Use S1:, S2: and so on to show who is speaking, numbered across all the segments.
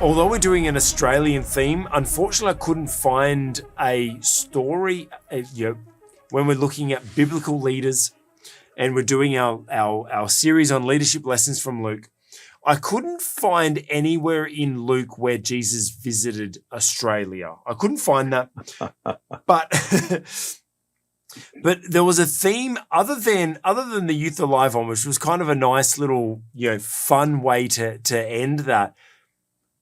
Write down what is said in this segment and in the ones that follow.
S1: Although we're doing an Australian theme, unfortunately I couldn't find a story, when we're looking at biblical leaders and we're doing our series on leadership lessons from Luke. I couldn't find anywhere in Luke where Jesus visited Australia. I couldn't find that. But there was a theme other than the Youth Alive one, which was kind of a nice little, fun way to end that.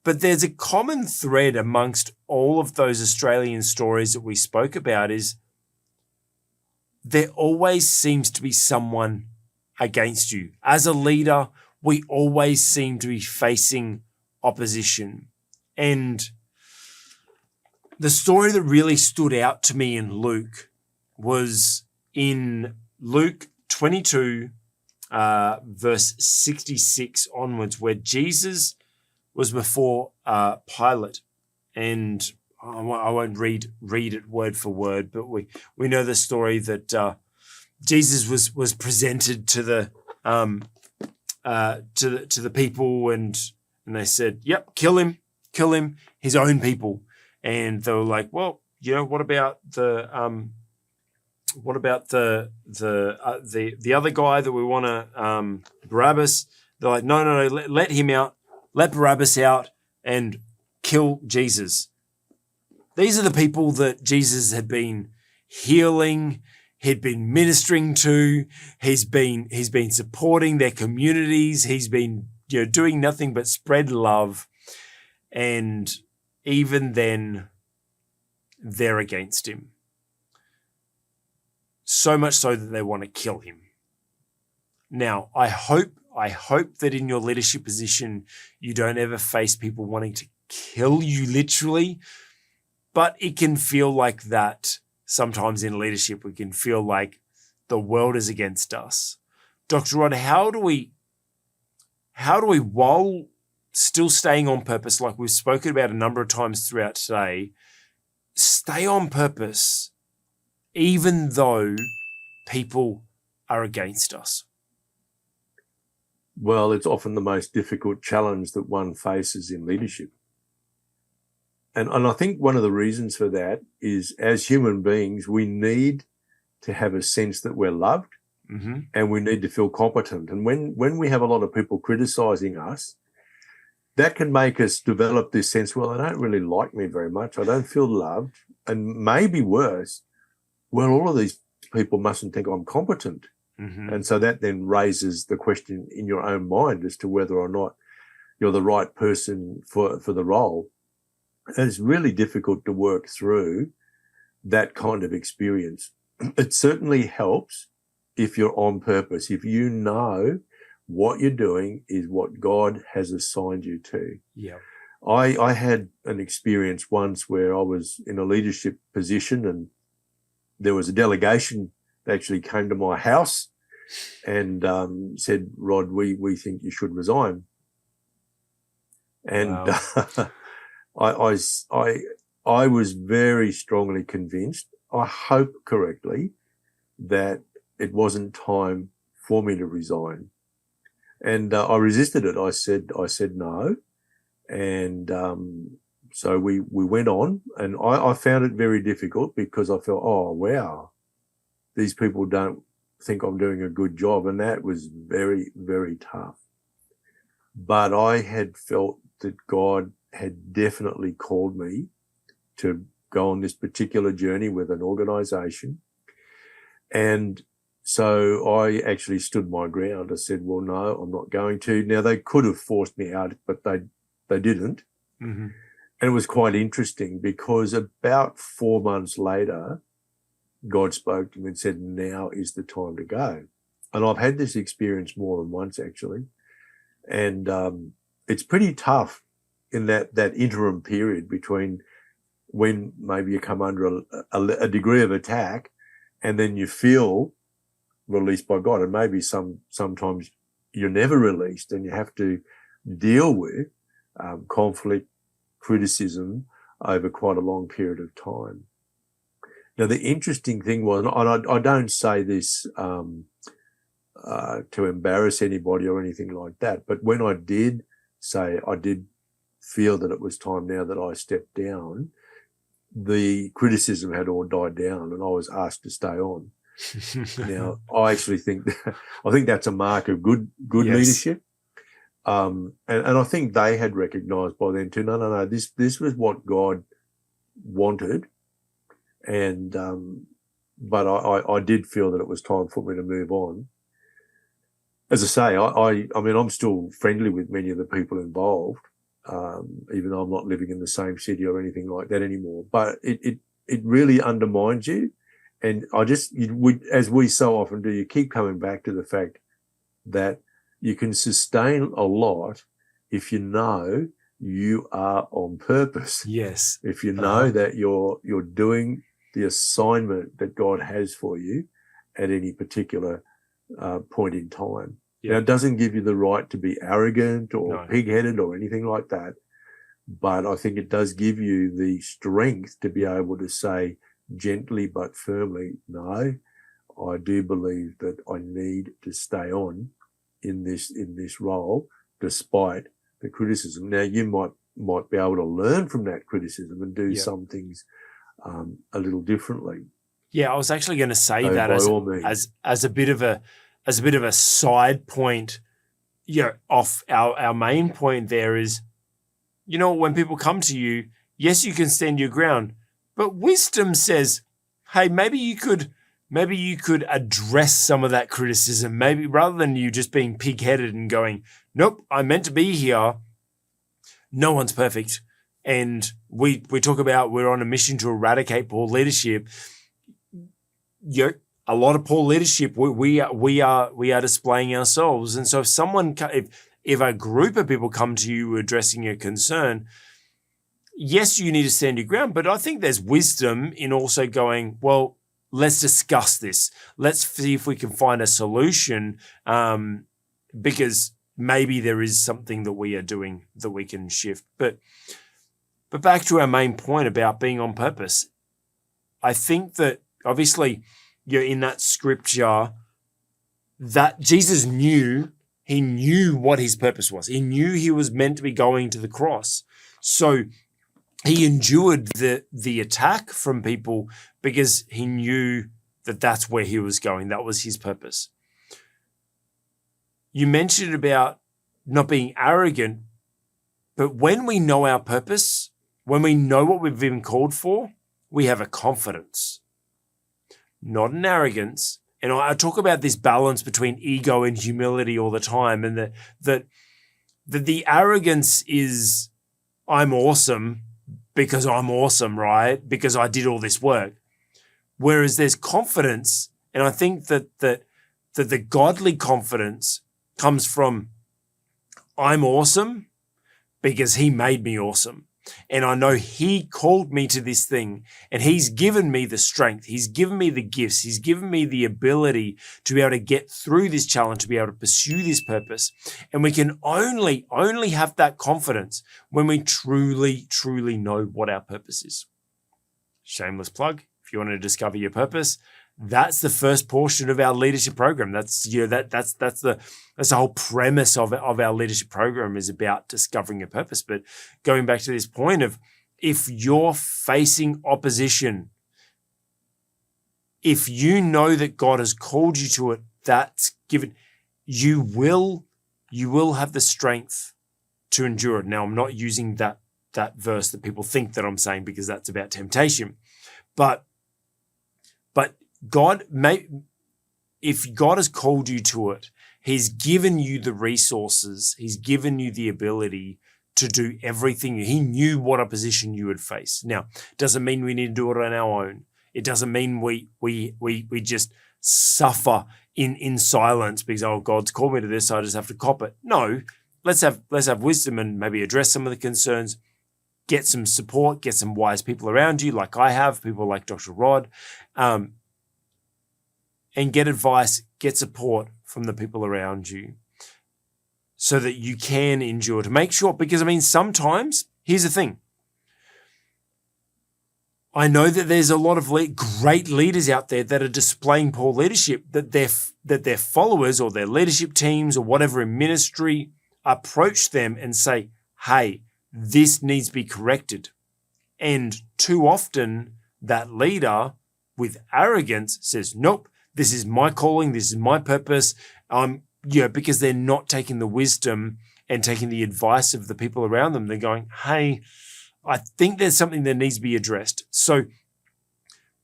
S1: But there's a common thread amongst all of those Australian stories that we spoke about is there always seems to be someone against you. As a leader, we always seem to be facing opposition. And the story that really stood out to me in Luke was in Luke 22, verse 66 onwards, where Jesus was before Pilate. And I won't read it word for word, but we know the story that Jesus was presented to the people, and they said, "Yep, kill him, his own people." And they were like, "Well, what about the other guy that we want to Barabbas?" They're like, "No, let him out, let Barabbas out, and kill Jesus." These are the people that Jesus had been healing, he'd been ministering to, he's been supporting their communities, he's been doing nothing but spread love, and even then they're against him. So much so that they want to kill him. Now, I hope that in your leadership position you don't ever face people wanting to kill you literally. But it can feel like that sometimes in leadership. We can feel like the world is against us. Dr. Rod, how do we, while still staying on purpose, like we've spoken about a number of times throughout today, stay on purpose even though people are against us?
S2: Well, it's often the most difficult challenge that one faces in leadership. And I think one of the reasons for that is, as human beings, we need to have a sense that we're loved, and we need to feel competent. And when we have a lot of people criticizing us, that can make us develop this sense, well, they don't really like me very much. I don't feel loved. And maybe worse, well, all of these people mustn't think I'm competent. And so that then raises the question in your own mind as to whether or not you're the right person for the role. And it's really difficult to work through that kind of experience. It certainly helps if you're on purpose, if you know what you're doing is what God has assigned you to.
S1: Yeah.
S2: I had an experience once where I was in a leadership position, and there was a delegation that actually came to my house and said, "Rod, we think you should resign." And
S1: wow.
S2: I was very strongly convinced, I hope correctly, that it wasn't time for me to resign. And I resisted it. I said no. And so we went on, and I found it very difficult because I felt, oh, wow, these people don't think I'm doing a good job. And that was very, very tough. But I had felt that God had definitely called me to go on this particular journey with an organization. And so I actually stood my ground. I said, well, no, I'm not going to. Now, they could have forced me out, but they didn't. And it was quite interesting because about 4 months later, God spoke to me and said, now is the time to go. And I've had this experience more than once, actually. And it's pretty tough in that interim period between when maybe you come under a degree of attack and then you feel released by God. And maybe sometimes you're never released, and you have to deal with conflict, criticism over quite a long period of time. Now, the interesting thing was, and I don't say this to embarrass anybody or anything like that, but when I did say I did feel that it was time now that I stepped down, the criticism had all died down and I was asked to stay on. Now, I actually think that's a mark of good
S1: Yes.
S2: leadership. And I think they had recognised by then too, no, this was what God wanted. And, but I did feel that it was time for me to move on. As I say, I mean, I'm still friendly with many of the people involved, even though I'm not living in the same city or anything like that anymore. But it really undermines you. And as we so often do, you keep coming back to the fact that you can sustain a lot if you know you are on purpose.
S1: Yes.
S2: If you know that you're doing the assignment that God has for you at any particular point in time.
S1: Yeah.
S2: Now, it doesn't give you the right to be arrogant or
S1: No.
S2: pig-headed or anything like that, but I think it does give you the strength to be able to say gently but firmly, no, I do believe that I need to stay on in this role despite the criticism. Now, you might be able to learn from that criticism and do some things a little differently.
S1: Yeah, I was actually going to say
S2: So
S1: that
S2: by all means.
S1: as a bit of a side point, off our main point there is, when people come to you, yes, you can stand your ground, but wisdom says, hey, maybe you could address some of that criticism, maybe rather than you just being pig-headed and going, nope, I'm meant to be here. No one's perfect. And we talk about we're on a mission to eradicate poor leadership. A lot of poor leadership, we are displaying ourselves. And so if a group of people come to you addressing a concern, yes, you need to stand your ground, but I think there's wisdom in also going, well, let's discuss this. Let's see if we can find a solution, because maybe there is something that we are doing that we can shift. But back to our main point about being on purpose, I think that obviously you're in that scripture that Jesus knew what his purpose was. He knew he was meant to be going to the cross. So he endured the attack from people because he knew that that's where he was going. That was his purpose. You mentioned about not being arrogant, but when we know our purpose, when we know what we've been called for, we have a confidence, not an arrogance. And I talk about this balance between ego and humility all the time, and that the arrogance is, I'm awesome because I'm awesome, right? Because I did all this work. Whereas there's confidence, and I think that the godly confidence comes from, I'm awesome because he made me awesome. And I know he called me to this thing, and he's given me the strength. He's given me the gifts. He's given me the ability to be able to get through this challenge, to be able to pursue this purpose. And we can only have that confidence when we truly, truly know what our purpose is. Shameless plug. If you want to discover your purpose, that's the first portion of our leadership program. That's the whole premise of our leadership program, is about discovering your purpose. But going back to this point of, if you're facing opposition, if you know that God has called you to it, that's given, you will have the strength to endure it. Now, I'm not using that verse that people think that I'm saying, because that's about temptation, but if God has called you to it, he's given you the resources, he's given you the ability to do everything. He knew what opposition you would face. Now, it doesn't mean we need to do it on our own. It doesn't mean we just suffer in silence because, oh, God's called me to this, so I just have to cop it. No, let's have wisdom and maybe address some of the concerns. Get some support, get some wise people around you, like I have, people like Dr. Rod, and get advice, get support from the people around you so that you can endure, to make sure, because sometimes, here's the thing. I know that there's a lot of great leaders out there that are displaying poor leadership, that their followers or their leadership teams or whatever in ministry approach them and say, hey, this needs to be corrected. And too often that leader with arrogance says, nope, this is my calling, this is my purpose. Because they're not taking the wisdom and taking the advice of the people around them. They're going, hey, I think there's something that needs to be addressed. So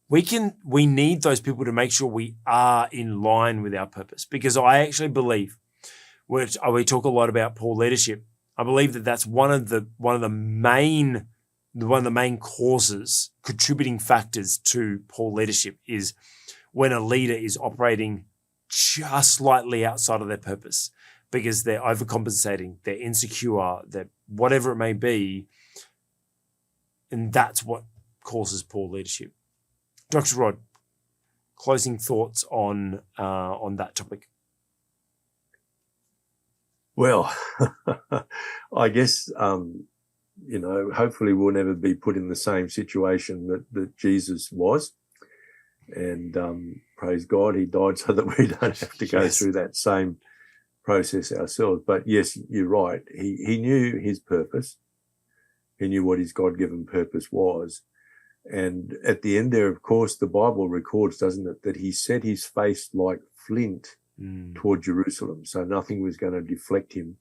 S1: we need those people to make sure we are in line with our purpose, because I actually believe, which we talk a lot about poor leadership, I believe that that's one of the main causes, contributing factors to poor leadership, is when a leader is operating just slightly outside of their purpose, because they're overcompensating, they're insecure, they're whatever it may be, and that's what causes poor leadership. Dr. Rod, closing thoughts on that topic.
S2: Well, I guess, hopefully we'll never be put in the same situation that Jesus was. And praise God, he died so that we don't have to go through that same process ourselves. But yes, you're right. He knew his purpose. He knew what his God-given purpose was. And at the end there, of course, the Bible records, doesn't it, that he set his face like flint toward Jerusalem. So nothing was going to deflect him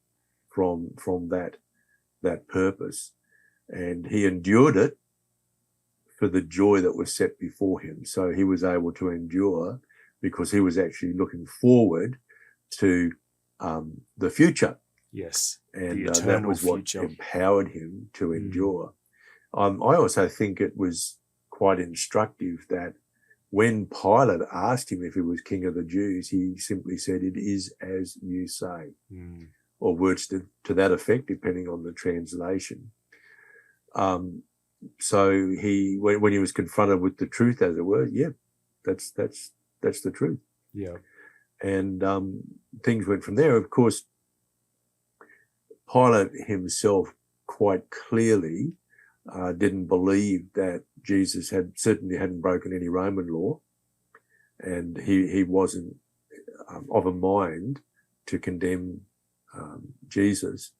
S2: from that purpose. And he endured it for the joy that was set before him. So he was able to endure because he was actually looking forward to the future.
S1: Yes.
S2: And that was what empowered him to endure. I also think it was quite instructive that when Pilate asked him if he was king of the Jews, he simply said, "It is as you say," or words to that effect, depending on the translation. So when he was confronted with the truth, as it were, that's the truth.
S1: Yeah.
S2: And things went from there. Of course, Pilate himself quite clearly didn't believe that Jesus certainly hadn't broken any Roman law, and he wasn't of a mind to condemn Jesus.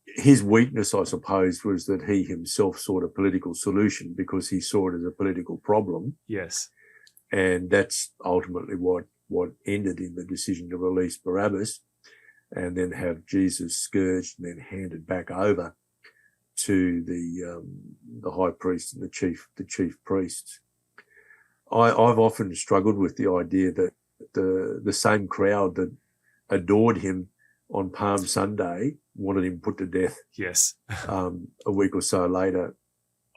S2: His weakness, I suppose, was that he himself sought a political solution because he saw it as a political problem.
S1: Yes.
S2: And that's ultimately what ended in the decision to release Barabbas and then have Jesus scourged and then handed back over to the high priest and the chief priests. I've often struggled with the idea that the same crowd that adored him on Palm Sunday wanted him put to death.
S1: Yes.
S2: A week or so later.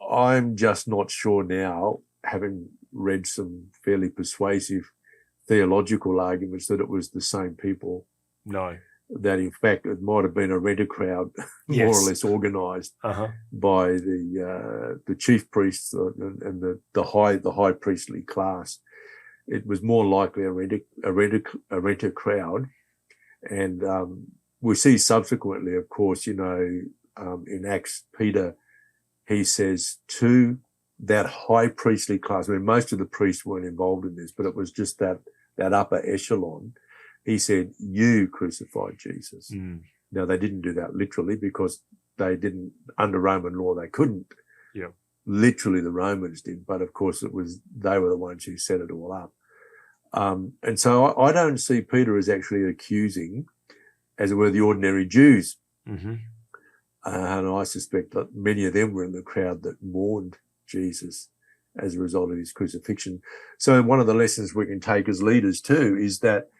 S2: I'm just not sure now, having read some fairly persuasive theological arguments, that it was the same people.
S1: No.
S2: That in fact it might have been a renter crowd, more or less organised by the chief priests and the high priestly class. It was more likely a renter crowd, and we see subsequently, of course, in Acts, Peter, he says to that high priestly class. I mean, most of the priests weren't involved in this, but it was just that upper echelon. He said, "You crucified Jesus." Now, they didn't do that literally because they didn't, under Roman law, they couldn't.
S1: Yeah.
S2: Literally, the Romans did. But of course, they were the ones who set it all up. And so I don't see Peter as actually accusing, as it were, the ordinary Jews.
S1: Mm-hmm.
S2: And I suspect that many of them were in the crowd that mourned Jesus as a result of his crucifixion. So one of the lessons we can take as leaders too is that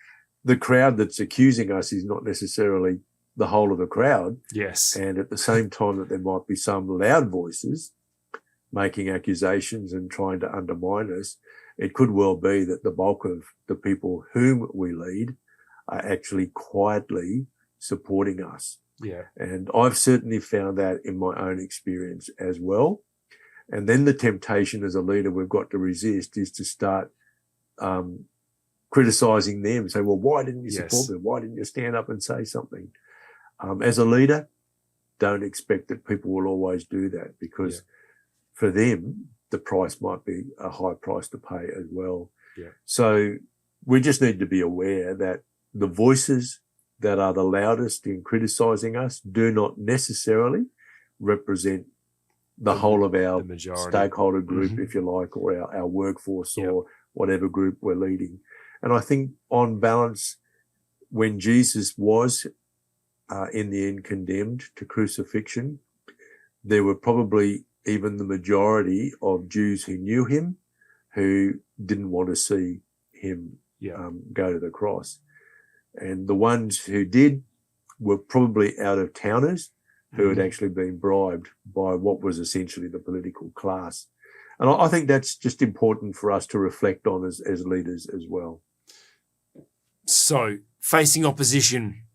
S2: the crowd that's accusing us is not necessarily the whole of the crowd.
S1: Yes.
S2: And at the same time that there might be some loud voices making accusations and trying to undermine us, it could well be that the bulk of the people whom we lead are actually quietly supporting us.
S1: Yeah.
S2: And I've certainly found that in my own experience as well. And then the temptation as a leader we've got to resist is to start criticizing them, say, well, why didn't you support them? Why didn't you stand up and say something? As a leader, don't expect that people will always do that, because for them, the price might be a high price to pay as well.
S1: Yeah.
S2: So we just need to be aware that the voices that are the loudest in criticizing us do not necessarily represent the whole of our
S1: the majority.
S2: stakeholder group,
S1: Mhm.
S2: if you like, or our workforce
S1: Yep.
S2: or whatever group we're leading. And I think on balance, when Jesus was in the end condemned to crucifixion, there were probably even the majority of Jews who knew him who didn't want to see him go to the cross. And the ones who did were probably out-of-towners who had actually been bribed by what was essentially the political class. And I think that's just important for us to reflect on as leaders as well.
S1: So, facing opposition,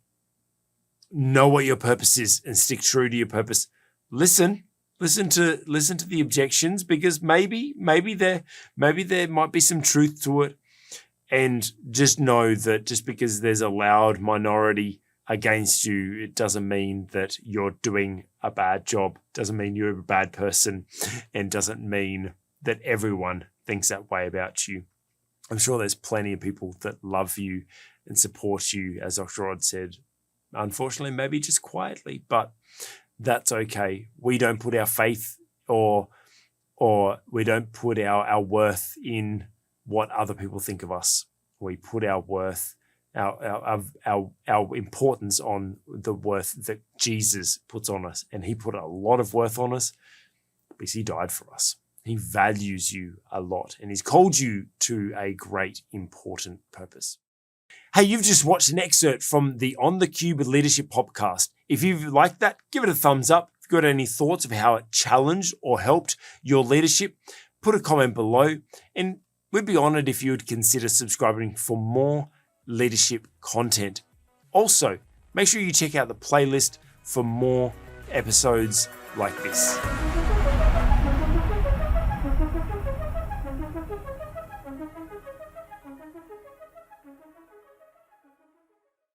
S1: know what your purpose is and stick true to your purpose. Listen to the objections, because maybe there might be some truth to it, and just know that just because there's a loud minority against you, it doesn't mean that you're doing a bad job, doesn't mean you're a bad person, and doesn't mean that everyone thinks that way about you. I'm sure there's plenty of people that love you and support you, as Dr. Rod said, unfortunately, maybe just quietly, but that's okay. We don't put our faith or we don't put our worth in what other people think of us. We put our worth, our importance on the worth that Jesus puts on us. And he put a lot of worth on us because he died for us. He values you a lot, and he's called you to a great, important purpose. Hey, you've just watched an excerpt from the On the Cube Leadership podcast. If you've liked that, give it a thumbs up. If you've got any thoughts of how it challenged or helped your leadership, put a comment below. And we'd be honored if you would consider subscribing for more leadership content. Also, make sure you check out the playlist for more episodes like this.